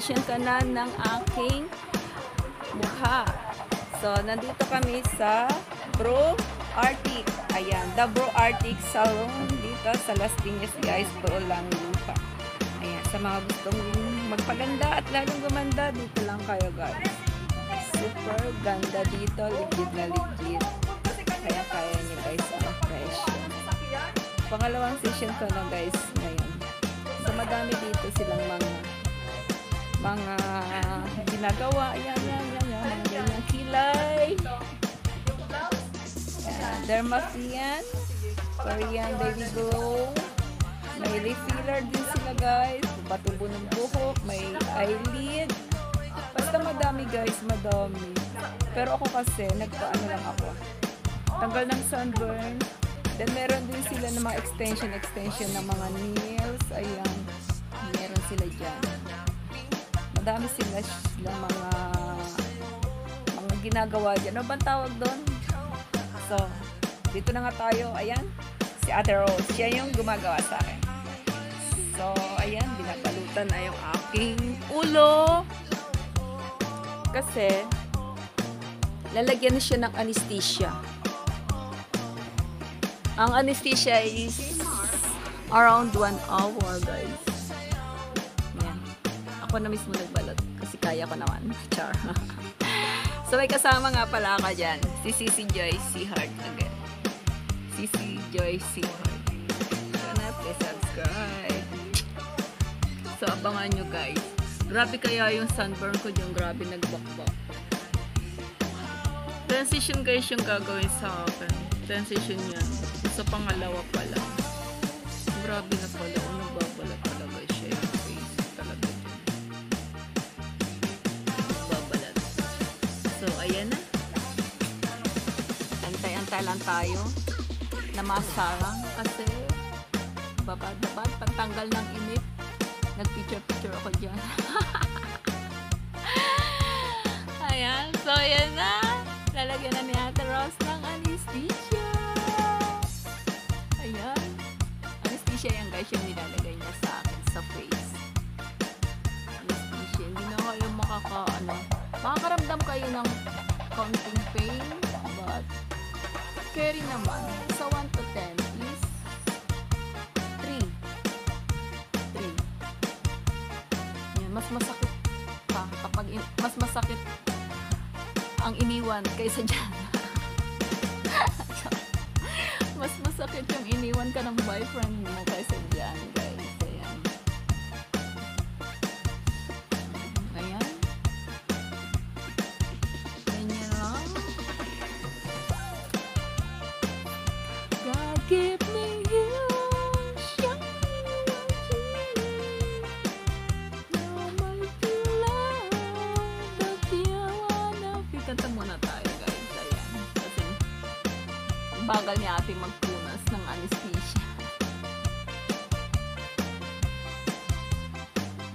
extension kanan ng aking mukha. So, nandito kami sa Bro Arctic. Ayan, the Bro Arctic Salon dito sa Las Piñas, guys. Bro lang lupa. Ayan, sa mga gustong magpaganda at lalong gumanda, dito lang kayo, guys. Super ganda dito, legit na legit. Kaya niyo, guys, ang presyo. Pangalawang session ko na, guys, ngayon. So, madami dito silang mga ginagawa. Ayan, mga ganyang kilay. Dermafian, Korean baby glow. May refiller din sila, guys. Patubo ng buhok, may eyelid. Basta madami, guys, madami. Pero ako kasi, nagpaano lang ako. Tanggal ng sunburn. Then, meron din sila ng mga extension ng mga nails. Ayan. Meron sila dyan. Madami sila mga ginagawa dyan. Ano bang tawag doon? So, dito na nga tayo. Ayan. Si Ate Rose. Siya yung gumagawa sa akin. So, ayan. Binabalutan na yung aking ulo. Kasi, lalagyan na siya ng anesthesia. Ang anesthesia is around 1 hour, guys. Ayan. Ako na mismo nagbalot kasi kaya ko naman. Char. So, may kasama nga pala ka dyan. Si Sissy Joy C. Hart again. Sissy Joy C. Hart. So, please subscribe. So, abangan nyo, guys. Grabe kaya yung sunburn ko dyan. Grabe nagbakbak. Transition, guys, yung gagawin sa akin. Transition yan. Sa pangalawa pala. Grabe na pala. O, nagbabalat talaga siya. Yung face talaga dyan. Nagbabalat. So, ayan na. Antay-antay lang tayo na masarang kasi babad-babad, pagtanggal ng init. Nag-picture-picture ako dyan. Ayan. So, ayan na. Lalagyan na ni Ate Rose ng anesthesia. Ayan. Anesthesia yan, guys, yung nilalagay niya sa akin sa face. Anesthesia. Hindi na kayo makakaramdam kayo ng counting pain, but carry naman. Sa 1 to 10 is 3. Yan, mas masakit pa kapag mas masakit ang iniwan kaysa dyan. Mas masakit yung iniwan ka ng boyfriend mo kaysa dyan, guys. Ayan. Ayan. Ganyan lang. God give me you. Kanta muna tayo, guys. Ayan. Kasi bagal niya ating magpunas ng anesthesia.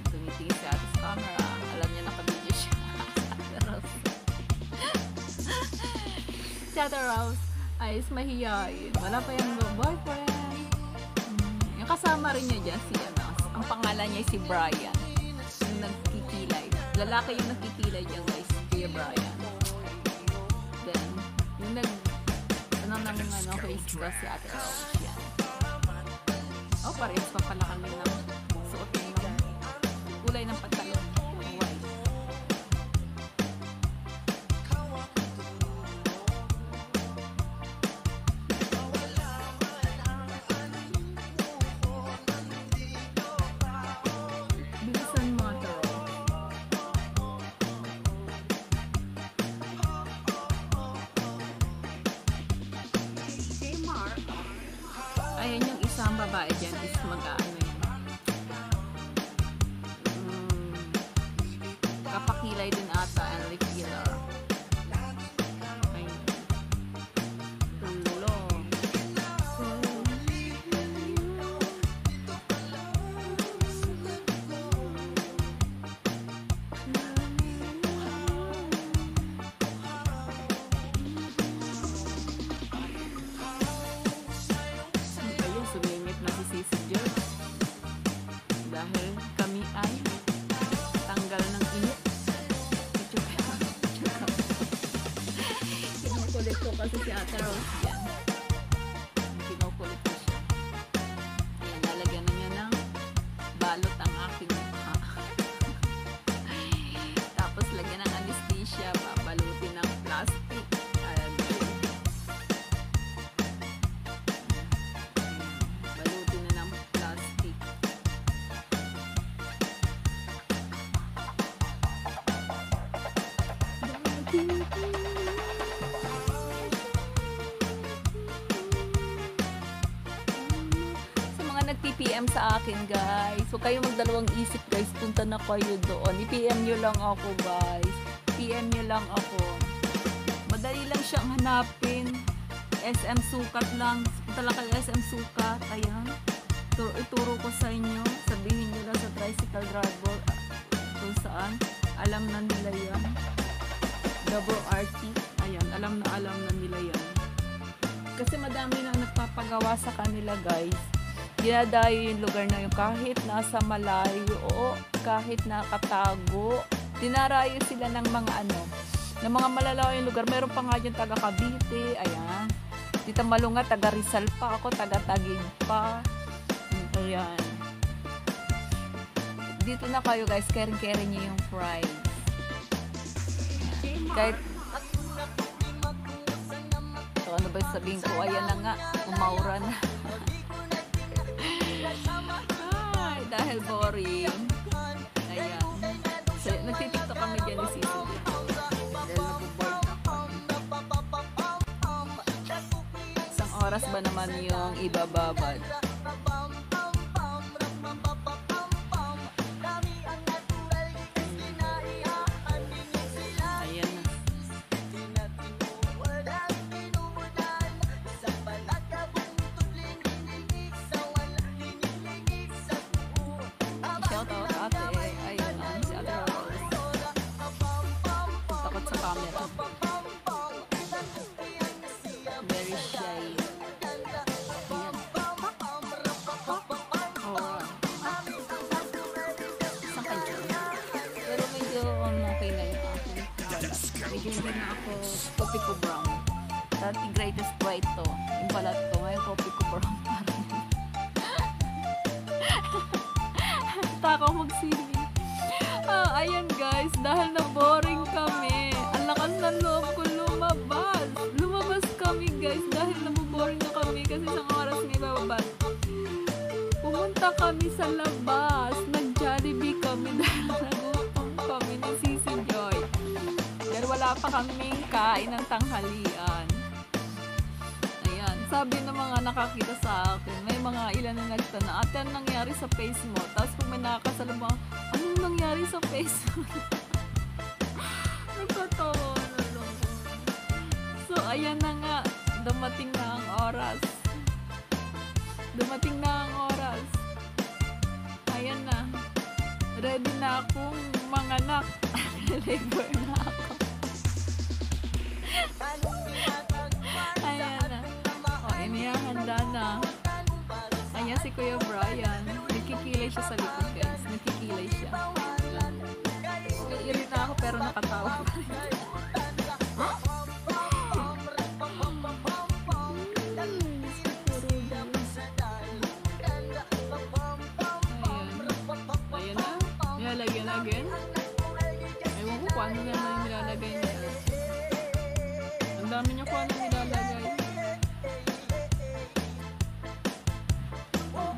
Tumitingin si ate sa camera. Alam niya naka-video siya. Si Ate Rose ay mahihayin. Wala pa yung boyfriend. Yung kasama rin niya dyan si ang pangalan niya si Brian. Yung nagkikilay. Lalaki yung nagkikilay dyan, guys. Kuya Brian. Yung face brush si Ate Rose. Yan. Oh, parehas pa pala kami ng suot ng kulay ng pantalon. White. Bilisan mo, Ate Rose. Ayan, yung isang babae dyan is mag-ano yun. Kapakilay din ata and refiller. Ayun. Tulo. Sumingit na si Sissy Joy dahil kami ay tanggal kasi si Ate Rose yan. Kinukulit ko siya. Ayan, lalagyan na niya ng balot ang aking mukha. Tapos lagyan ng anesthesia, babalutin ng plastic. Ayan. Balutin na ng plastic. nag-PM sa akin, guys. Huwag kayong magdalawang isip, guys. Punta na kayo doon. I-PM nyo lang ako, guys. PM nyo lang ako. Madali lang siyang hanapin. SM Sukat lang. Punta lang kayo SM Sukat. Ayan. Ituro ko sa inyo. Sabihin nyo lang sa tricycle driver kung saan. Alam na nila yan. WRT. Ayan. Alam na nila yan. Kasi madami na nagpapagawa sa kanila, guys. Dinadayo yung lugar na yung kahit nasa malayo o kahit nakatago. Dinarayo sila ng mga ng mga malalayong lugar. Meron pa nga yung taga Cavite. Ayan. Dito Malunga, taga Rizal pa ako. Taga Taguig pa. Ayan. Dito na kayo, guys. Kering-kering nyo yung fries. Kahit so, ano ba sabihin ko? Ayan na nga. Umaura na. Ay, dahil boring. Ayan. So, nagtitiktok kami dyan ni Sisi. Dahil nabuboard ako. Isang oras ba naman yung ibababad? Very shy. Saan ka dyan? Pero medyo okay na yung aking balat. Medyo hindi na ako coffee ko brown. Dati greatest white to. Yung balat ko. Ngayon coffee ko brown. Taka magsili. Ayan guys. Dahil na boring kami. Ang lakas ng loob ko lumabas. Lumabas kami guys dahil nabuboring na kami kasi isang oras may bababas. Pumunta kami sa labas. Nag-Jollibee kami dahil nagutom kami ni Sisi Joy. Dahil wala pa kaming kain ng tanghalian. Ayan. Sabi ng mga nakakita sa akin, may mga ilan na nagtanong, ate, anong nangyari sa face mo? Tapos kung may nakakasalubong, anong nangyari sa face mo? Nagkatawa na lang. So, ayan na nga. Dumating na ang oras. Dumating na ang oras. Ayan na. Ready na akong manganak. Labor na ako. Ayan na. O, inihahanda na. Ayan si Kuya Brian. Nagkikilay siya sa likod, guys. Nagkikilay siya. Iirit na ako pero nakatawa pa rin. Again. Ewan ko kung ano na yung nilalagay niya. Ang dami niya kung ano nilalagay.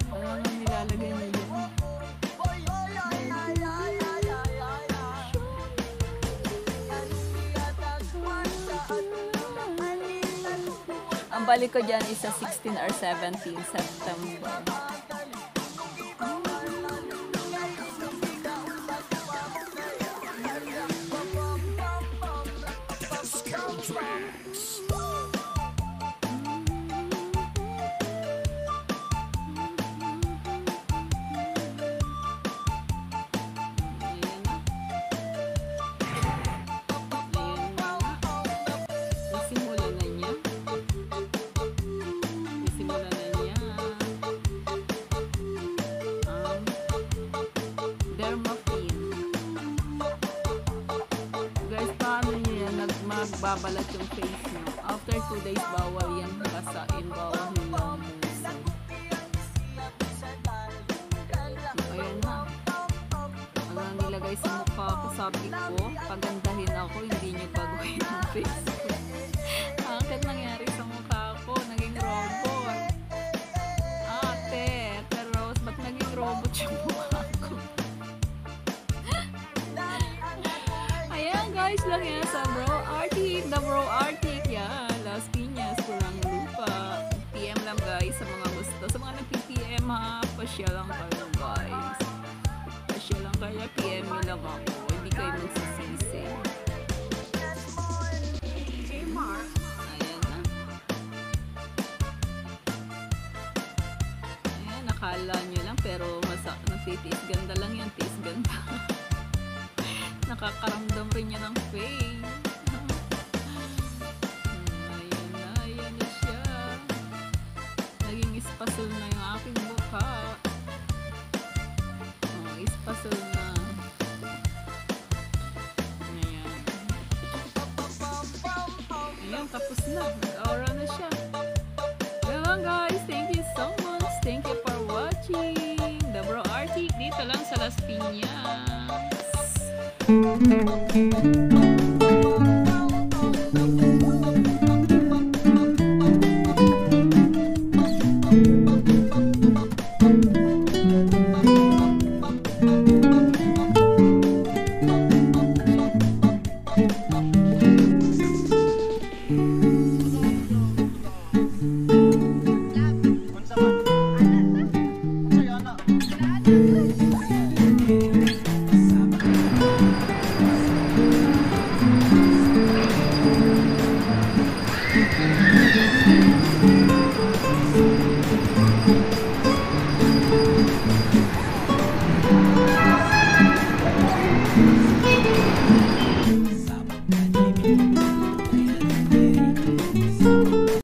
Ano na nilalagay niya yun. Ang balik ko dyan is sa 16 or 17 September. Guys, paano nyo yan magbabalat yung face nyo? after 2 days, bawal yan kasain, bawal nilang muso. Ayan na. Ano nilagay sa mukha ko, sabi ko, pagandahin ako, hindi nyo baguhin ang face ko. Bakit nangyari sa mukha ko? Naging robot. Ate Rose, ba't naging robot yung mukha ko? Ayan guys, lang yan sa Bro Arctic, the Bro Arctic, yan, Las Piñas, Kurang Lupa. PM lang guys sa mga gusto. Sa mga nag-PM ha, pasya lang kayo guys. Pasya lang kayo, PM nyo lang ako. Hindi kayo magsisisi. Ayan na. Ayan, nakala nyo lang pero nagtitiis ganda lang yan, tiis ganda. Nakakaramdam rin niya ng pain. Ayan na siya. Naging ispasol na yung aking buka. Oh, ispasol na. Ayan. Ayan, tapos na. Nag-aura na siya. Ayan guys, thank you so much. Thank you for watching. The Bro Arctic, dito lang sa Las Piñas.